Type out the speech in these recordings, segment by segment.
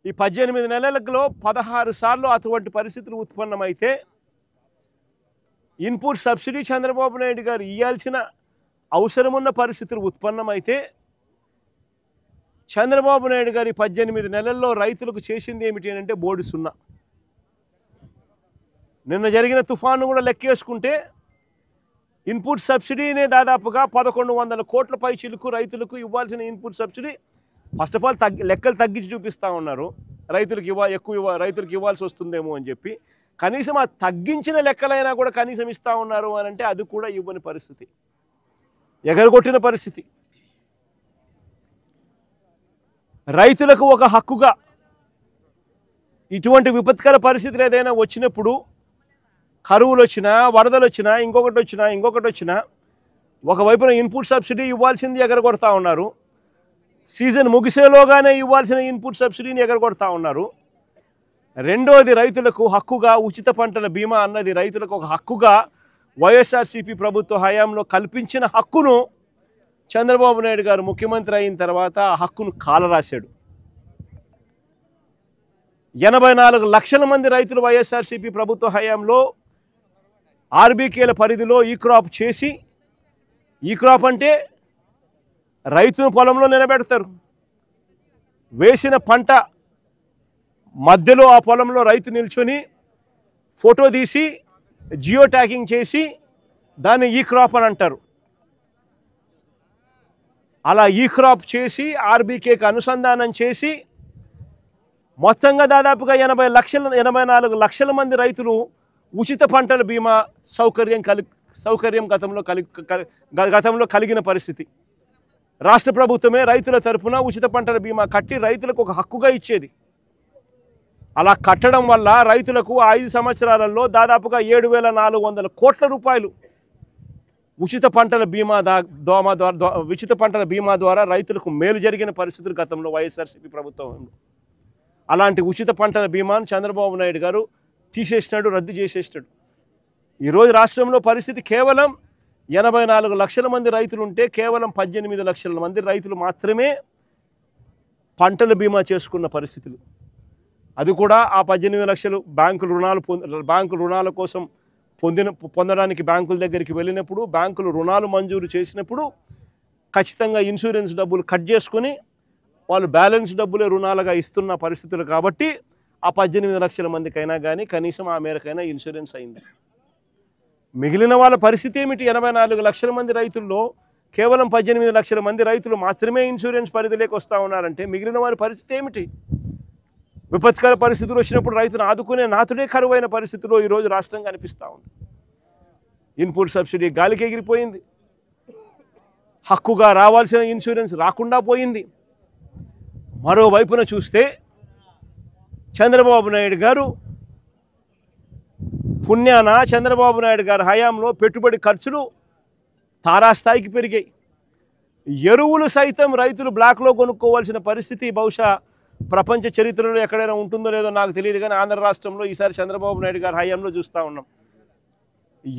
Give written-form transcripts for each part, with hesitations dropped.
ఈ 18 నెలలలో 16 సార్లు అటువంటి పరిస్థితులు ఉత్పన్నమైతే ఇన్పుట్ సబ్సిడీ చంద్రబాబు నాయుడు గారు ఇవ్వాల్సిన అవసరం ఉన్న పరిస్థితులు ఉత్పన్నమైతే చంద్రబాబు నాయుడు గారి 18 నెలల్లో రైతులకు చేసింది ఏమిటి అంటే బోర్డు సున్నా. నిన్న జరిగిన తుఫాను కూడా లెక్కేసుకుంటే ఇన్పుట్ సబ్సిడీనే దాదాపుగా 1100 కోట్ల పైచిలకు రైతులకు ఇవ్వాల్సిన input subsidy first of all లెక్కలు తగ్గించి చూపిస్తూ ఉన్నారు. రైతులకు ఇవ్వాల్సి వస్తుందేమో అని చెప్పి కనీసం ఆ తగ్గించిన లెక్కలైనా కూడా కనీసం ఇస్తూ ఉన్నారు అని అంటే అది కూడా ఇవ్వని పరిస్థితి, ఎగరగొట్టిన పరిస్థితి. రైతులకు ఒక హక్కుగా ఇటువంటి విపత్కర పరిస్థితులు ఏదైనా వచ్చినప్పుడు, కరువులు వచ్చినా, వరదలు వచ్చినా, ఇంకొకటి వచ్చినా ఒకవైపున ఇన్పుట్ సబ్సిడీ ఇవ్వాల్సింది ఎగరగొడతా ఉన్నారు. సీజన్ ముగిసేలోగానే ఇవ్వాల్సిన ఇన్పుట్ సబ్సిడీని ఎగరగొడతా ఉన్నారు. రెండోది రైతులకు హక్కుగా ఉచిత పంటల బీమా అన్నది రైతులకు ఒక హక్కుగా వైఎస్ఆర్సీపీ ప్రభుత్వ హయాంలో కల్పించిన హక్కును చంద్రబాబు నాయుడు గారు ముఖ్యమంత్రి అయిన తర్వాత ఆ హక్కును కాలరాశాడు. 84 లక్షల మంది రైతులు వైఎస్ఆర్సీపీ ప్రభుత్వ హయాంలో ఆర్బీకేల పరిధిలో ఈ క్రాప్ చేసి, ఈ క్రాప్ అంటే రైతును పొలంలో నిలబెడతారు, వేసిన పంట మధ్యలో ఆ పొలంలో రైతు నిల్చొని ఫోటో తీసి జియో ట్యాగింగ్ చేసి దాన్ని ఈ క్రాప్ అని అంటారు. అలా ఈ క్రాప్ చేసి ఆర్బీకేకి అనుసంధానం చేసి మొత్తంగా దాదాపుగా 84 లక్షల మంది రైతులు ఉచిత పంటల బీమా సౌకర్యం గతంలో కలిగిన పరిస్థితి. రాష్ట్ర ప్రభుత్వమే రైతుల తరపున ఉచిత పంటల బీమా కట్టి రైతులకు ఒక హక్కుగా ఇచ్చేది. అలా కట్టడం వల్ల రైతులకు 5 సంవత్సరాలలో దాదాపుగా 7,400 కోట్ల రూపాయలు ఉచిత పంటల బీమా ద్వారా రైతులకు మేలు జరిగిన పరిస్థితులు గతంలో వైఎస్ఆర్సీపీ ప్రభుత్వం. అలాంటి ఉచిత పంటల బీమాను చంద్రబాబు నాయుడు గారు తీసేసినాడు, రద్దు చేసేసినాడు. ఈరోజు రాష్ట్రంలో పరిస్థితి కేవలం 84 లక్షల మంది రైతులు ఉంటే కేవలం 18 లక్షల మంది రైతులు మాత్రమే పంటల బీమా చేసుకున్న పరిస్థితులు. అది కూడా ఆ 18 లక్షలు బ్యాంకు రుణాల కోసం పొందడానికి బ్యాంకుల దగ్గరికి వెళ్ళినప్పుడు, బ్యాంకులు రుణాలు మంజూరు చేసినప్పుడు ఖచ్చితంగా ఇన్సూరెన్స్ డబ్బులు కట్ చేసుకొని వాళ్ళు బ్యాలెన్స్ డబ్బులే రుణాలుగా ఇస్తున్న పరిస్థితులు. కాబట్టి ఆ 18 లక్షల మందికైనా కానీ కనీసం ఆ మేరకైనా ఇన్సూరెన్స్ అయింది. మిగిలిన వాళ్ళ పరిస్థితి ఏమిటి? 84 లక్షల మంది రైతుల్లో కేవలం 18 లక్షల మంది రైతులు మాత్రమే ఇన్సూరెన్స్ పరిధిలోకి వస్తూ ఉన్నారంటే మిగిలిన వారి పరిస్థితి ఏమిటి? విపత్కర పరిస్థితులు వచ్చినప్పుడు రైతును ఆదుకునే నాతుడే కరువైన పరిస్థితిలో ఈరోజు రాష్ట్రం కనిపిస్తూ ఉంది. ఇన్పుట్ సబ్సిడీ గాలికి ఎగిరిపోయింది, హక్కుగా రావాల్సిన ఇన్సూరెన్స్ రాకుండా పోయింది. మరోవైపున చూస్తే చంద్రబాబు నాయుడు గారు పుణ్యాన చంద్రబాబు నాయుడు గారి హయాంలో పెట్టుబడి ఖర్చులు తారాస్థాయికి పెరిగాయి. ఎరువులు సైతం రైతులు బ్లాక్లో కొనుక్కోవాల్సిన పరిస్థితి బహుశా ప్రపంచ చరిత్రలో ఎక్కడైనా ఉంటుందో లేదో నాకు తెలియదు, కానీ ఆంధ్ర రాష్ట్రంలో ఈసారి చంద్రబాబు నాయుడు గారి హయాంలో చూస్తూ ఉన్నాం.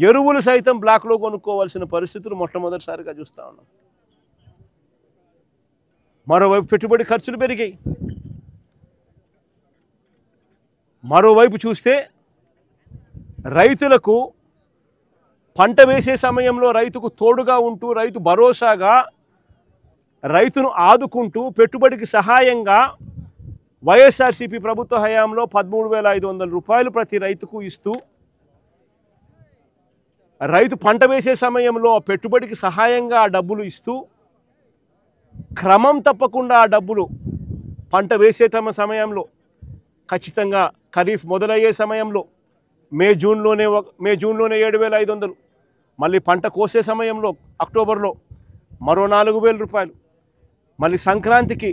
ఎరువులు సైతం బ్లాక్లో కొనుక్కోవాల్సిన పరిస్థితులు మొట్టమొదటిసారిగా చూస్తూ ఉన్నాం. మరోవైపు పెట్టుబడి ఖర్చులు పెరిగాయి. మరోవైపు చూస్తే రైతులకు పంట వేసే సమయంలో రైతుకు తోడుగా ఉంటూ, రైతు భరోసాగా, రైతును ఆదుకుంటూ, పెట్టుబడికి సహాయంగా వైఎస్ఆర్సీపీ ప్రభుత్వ హయాంలో 13,500 రూపాయలు ప్రతి రైతుకు ఇస్తూ, రైతు పంట వేసే సమయంలో పెట్టుబడికి సహాయంగా ఆ డబ్బులు ఇస్తూ, క్రమం తప్పకుండా ఆ డబ్బులు పంట వేసే సమయంలో ఖచ్చితంగా ఖరీఫ్ మొదలయ్యే సమయంలో మే జూన్లోనే 7,500, మళ్ళీ పంట కోసే సమయంలో అక్టోబర్లో మరో 4,000 రూపాయలు, మళ్ళీ సంక్రాంతికి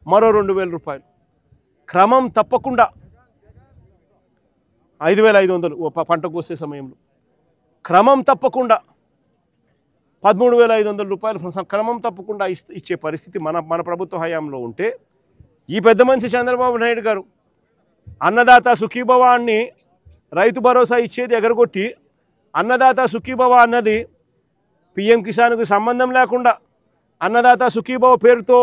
మరో 2,000 రూపాయలు, క్రమం తప్పకుండా 5,500 పంట కోసే సమయంలో, క్రమం తప్పకుండా 13,500 రూపాయలు క్రమం తప్పకుండా ఇచ్చే పరిస్థితి మన ప్రభుత్వ హయాంలో ఉంటే, ఈ పెద్ద మనిషి చంద్రబాబు నాయుడు గారు అన్నదాత సుఖీభవ అని రైతు భరోసా ఇచ్చేది ఎగరగొట్టి, అన్నదాత సుఖీభవ అన్నది పిఎం కిసాన్కు సంబంధం లేకుండా అన్నదాత సుఖీభవ పేరుతో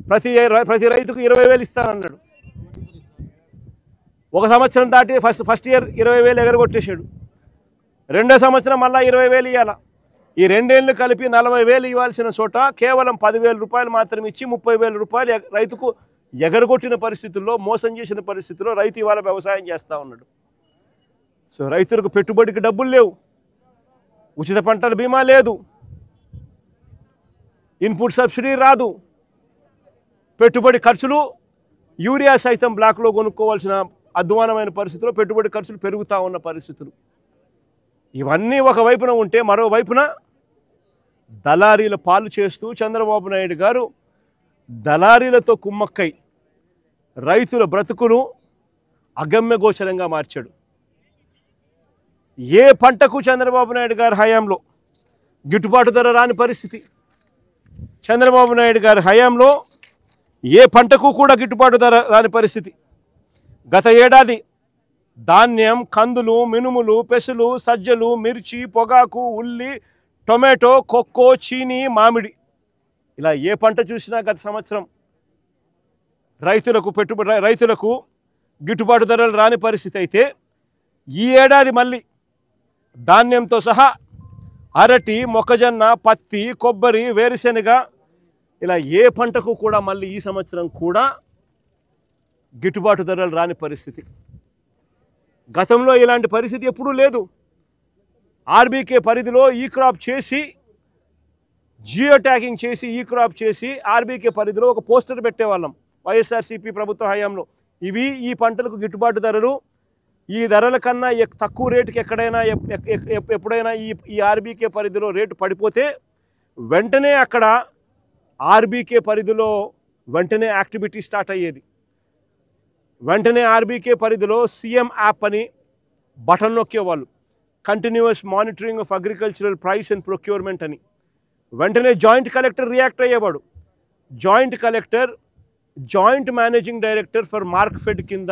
ప్రతి రైతుకు 20,000 ఇస్తానన్నాడు. ఒక సంవత్సరం దాటి ఫస్ట్ ఇయర్ 20,000 ఎగరగొట్టేశాడు. రెండో సంవత్సరం మళ్ళీ 20,000 ఇవ్వాల. ఈ రెండేళ్ళు కలిపి 40,000 ఇవ్వాల్సిన చోట కేవలం 10,000 రూపాయలు మాత్రం ఇచ్చి 30,000 రూపాయలు రైతుకు ఎగరగొట్టిన పరిస్థితుల్లో, మోసం చేసిన పరిస్థితుల్లో రైతు ఇవాళ వ్యవసాయం చేస్తూ ఉన్నాడు. సో రైతులకు పెట్టుబడికి డబ్బులు లేవు, ఉచిత పంటల బీమా లేదు, ఇన్పుట్ సబ్సిడీ రాదు, పెట్టుబడి ఖర్చులు యూరియా సైతం బ్లాక్లో కొనుక్కోవాల్సిన అధ్వానమైన పరిస్థితుల్లో పెట్టుబడి ఖర్చులు పెరుగుతూ ఉన్న పరిస్థితులు. ఇవన్నీ ఒకవైపున ఉంటే మరోవైపున దళారీల పాలు చేస్తూ చంద్రబాబు నాయుడు గారు దళారీలతో కుమ్మక్కై రైతుల బ్రతుకును అగమ్యగోచరంగా మార్చాడు. ఏ పంటకు చంద్రబాబు నాయుడు గారి హయాంలో గిట్టుబాటు ధర రాని పరిస్థితి, చంద్రబాబు నాయుడు గారి హయాంలో ఏ పంటకు కూడా గిట్టుబాటు ధర రాని పరిస్థితి. గత ఏడాది ధాన్యం, కందులు, మినుములు, పెసలు, సజ్జలు, మిర్చి, పొగాకు, ఉల్లి, టొమాటో, కొక్కో, చీనీ, మామిడి, ఇలా ఏ పంట చూసినా గత సంవత్సరం రైతులకు గిట్టుబాటు ధరలు రాని పరిస్థితి అయితే, ఈ ఏడాది మళ్ళీ ధాన్యంతో సహా అరటి, మొక్కజొన్న, పత్తి, కొబ్బరి, వేరుశెనగ, ఇలా ఏ పంటకు కూడా మళ్ళీ ఈ సంవత్సరం కూడా గిట్టుబాటు ధరలు రాని పరిస్థితి. గతంలో ఇలాంటి పరిస్థితి ఎప్పుడూ లేదు. ఆర్బీకే పరిధిలో ఈ క్రాప్ చేసి, జియో ట్యాగింగ్ చేసి, ఈ క్రాప్ చేసి ఆర్బీకే పరిధిలో ఒక పోస్టర్ పెట్టేవాళ్ళం వైఎస్ఆర్సీపీ ప్రభుత్వ హయాంలో. ఇవి ఈ పంటలకు గిట్టుబాటు ధరలు, ఈ ధరల కన్నా తక్కువ రేటుకి ఎక్కడైనా ఎప్పుడైనా ఈ ఆర్బీకే పరిధిలో రేటు పడిపోతే వెంటనే అక్కడ ఆర్బీకే పరిధిలో వెంటనే యాక్టివిటీ స్టార్ట్ అయ్యేది. వెంటనే ఆర్బీకే పరిధిలో సీఎం యాప్ అని బటన్ నొక్కేవాళ్ళు, continuous monitoring of agricultural price and procurement అని. వెంటనే జాయింట్ కలెక్టర్ రియాక్ట్ అయ్యేవాడు. Joint collector joint managing director for Markfed కింద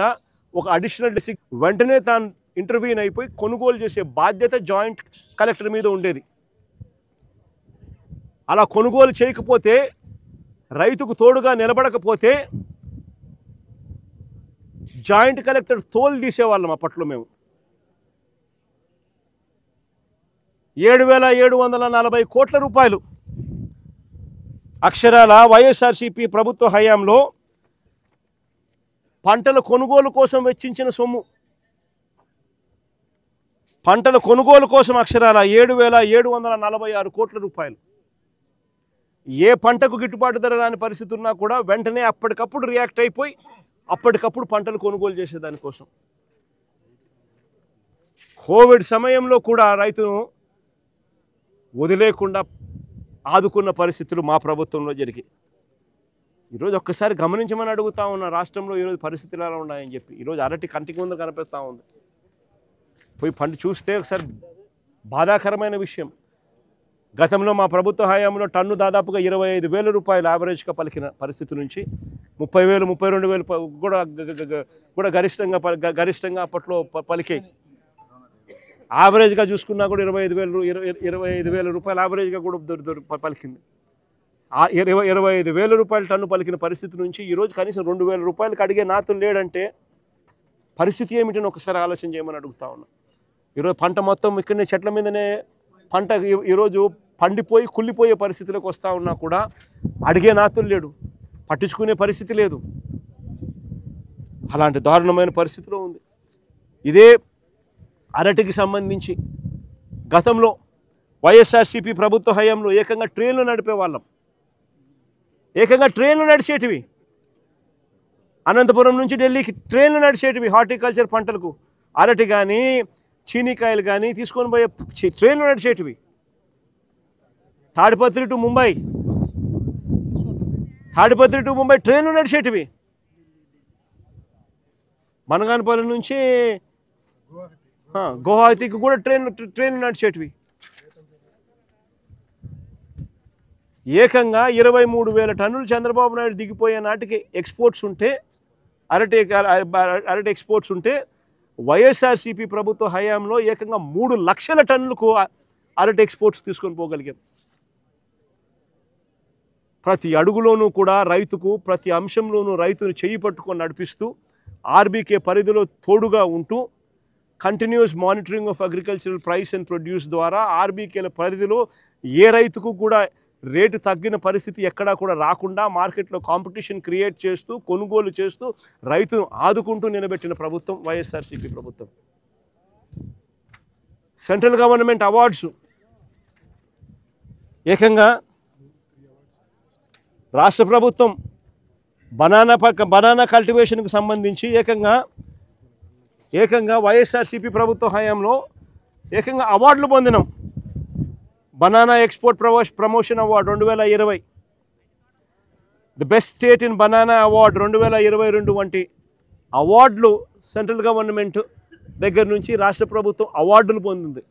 ఒక అడిషనల్ డిస్ట్రిక్ట్ వెంటనే తాను ఇంటర్వ్యూన్ అయిపోయి కొనుగోలు చేసే బాధ్యత జాయింట్ కలెక్టర్ మీద ఉండేది. అలా కొనుగోలు చేయకపోతే, రైతుకు తోడుగా నిలబడకపోతే జాయింట్ కలెక్టర్ తోలు తీసేవాళ్ళం అప్పట్లో మేము. 7,740 కోట్ల రూపాయలు అక్షరాల వైఎస్ఆర్సీపీ ప్రభుత్వ హయాంలో పంటల కొనుగోలు కోసం వెచ్చించిన సొమ్ము. పంటల కొనుగోలు కోసం అక్షరాల 7,746 కోట్ల రూపాయలు. ఏ పంటకు గిట్టుబాటు ధర రాని పరిస్థితి ఉన్నా కూడా వెంటనే అప్పటికప్పుడు రియాక్ట్ అయిపోయి అప్పటికప్పుడు పంటలు కొనుగోలు చేసేదానికోసం. కోవిడ్ సమయంలో కూడా రైతును వదిలేకుండా ఆదుకున్న పరిస్థితులు మా ప్రభుత్వంలో జరిగాయి. ఈరోజు ఒక్కసారి గమనించమని అడుగుతా ఉన్న రాష్ట్రంలో ఈరోజు పరిస్థితులు ఎలా ఉన్నాయని చెప్పి. ఈరోజు అరటి కంటికి ముందు కనిపిస్తూ ఉంది. పోయి పంట చూస్తే ఒకసారి బాధాకరమైన విషయం. గతంలో మా ప్రభుత్వ హయాంలో టన్ను దాదాపుగా 25,000 రూపాయలు యావరేజ్గా పలికిన పరిస్థితి నుంచి 30,000, 32,000 కూడా గరిష్టంగా అప్పట్లో పలికాయి. యావరేజ్గా చూసుకున్నా కూడా 25,000 రూపాయలు యావరేజ్గా కూడా పలికింది. 25,000 రూపాయలు టన్ను పలికిన పరిస్థితి నుంచి ఈరోజు కనీసం 2,000 రూపాయలకి అడిగే నాతులు లేడంటే పరిస్థితి ఏమిటని ఒకసారి ఆలోచన చేయమని అడుగుతా ఉన్నా. ఈరోజు పంట మొత్తం ఇక్కడనే చెట్ల మీదనే పంట ఈరోజు పండిపోయి కుళ్ళిపోయే పరిస్థితిలోకి వస్తూ ఉన్నా కూడా అడిగే నాతులు లేడు, పట్టించుకునే పరిస్థితి లేదు. అలాంటి దారుణమైన పరిస్థితిలో ఉంది. ఇదే అరటికి సంబంధించి గతంలో వైఎస్ఆర్సీపీ ప్రభుత్వ హయాంలో ఏకంగా ట్రైన్లు నడిపేవాళ్ళం. ఏకంగా ట్రైన్లు నడిచేటివి, అనంతపురం నుంచి ఢిల్లీకి ట్రైన్లు నడిచేటివి. హార్టికల్చర్ పంటలకు అరటి కానీ చీనీకాయలు కానీ తీసుకొని పోయే ట్రైన్లు నడిచేటివి. తాడిపత్రి టు ముంబై ట్రైన్లు నడిచేటివి. మనగానపల్లి నుంచి గువాహతికి కూడా ట్రైన్లు నడిచేటివి. ఏకంగా 23,000 టన్నులు చంద్రబాబు నాయుడు దిగిపోయే నాటికి ఎక్స్పోర్ట్స్ ఉంటే, అరటి ఎక్స్పోర్ట్స్ ఉంటే, వైఎస్ఆర్సీపీ ప్రభుత్వ హయాంలో ఏకంగా 3 లక్షల టన్నులకు అరటి ఎక్స్పోర్ట్స్ తీసుకొని పోగలిగాం. ప్రతి అడుగులోనూ కూడా రైతుకు, ప్రతి అంశంలోనూ రైతును చేయి పట్టుకొని నడిపిస్తూ ఆర్బీకే పరిధిలో తోడుగా ఉంటూ continuous monitoring of agricultural price and produce ద్వారా ఆర్బీకేల పరిధిలో ఏ రైతుకు కూడా రేటు తగ్గిన పరిస్థితి ఎక్కడా కూడా రాకుండా మార్కెట్లో కాంపిటీషన్ క్రియేట్ చేస్తూ కొనుగోలు చేస్తూ రైతును ఆదుకుంటూ నిలబెట్టిన ప్రభుత్వం వైఎస్ఆర్సీపీ ప్రభుత్వం. సెంట్రల్ గవర్నమెంట్ అవార్డ్స్ ఏకంగా రాష్ట్ర ప్రభుత్వం బనానా కల్టివేషన్కు సంబంధించి ఏకంగా వైఎస్ఆర్సీపీ ప్రభుత్వ హయాంలో ఏకంగా అవార్డులు పొందినాం. Banana export promotion award 2020, the best state in banana award 2022 వంటి అవార్డులు సెంట్రల్ గవర్నమెంట్ దగ్గర నుంచి రాష్ట్ర ప్రభుత్వం అవార్డులు పొందింది.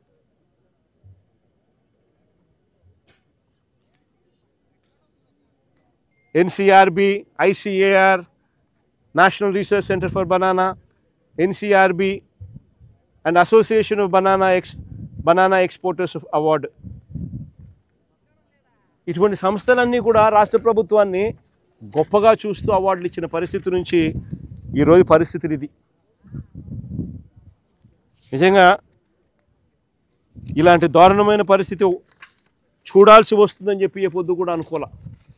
NCRB, ICAR, national research centre for banana, NCRB and association of banana exporters award. ఇటువంటి సంస్థలన్నీ కూడా రాష్ట్ర ప్రభుత్వాన్ని గొప్పగా చూస్తూ అవార్డులు ఇచ్చిన పరిస్థితి నుంచి ఈరోజు పరిస్థితులు ఇది. నిజంగా ఇలాంటి దారుణమైన పరిస్థితి చూడాల్సి వస్తుందని చెప్పి ఏ పొద్దు కూడా అనుకోలే.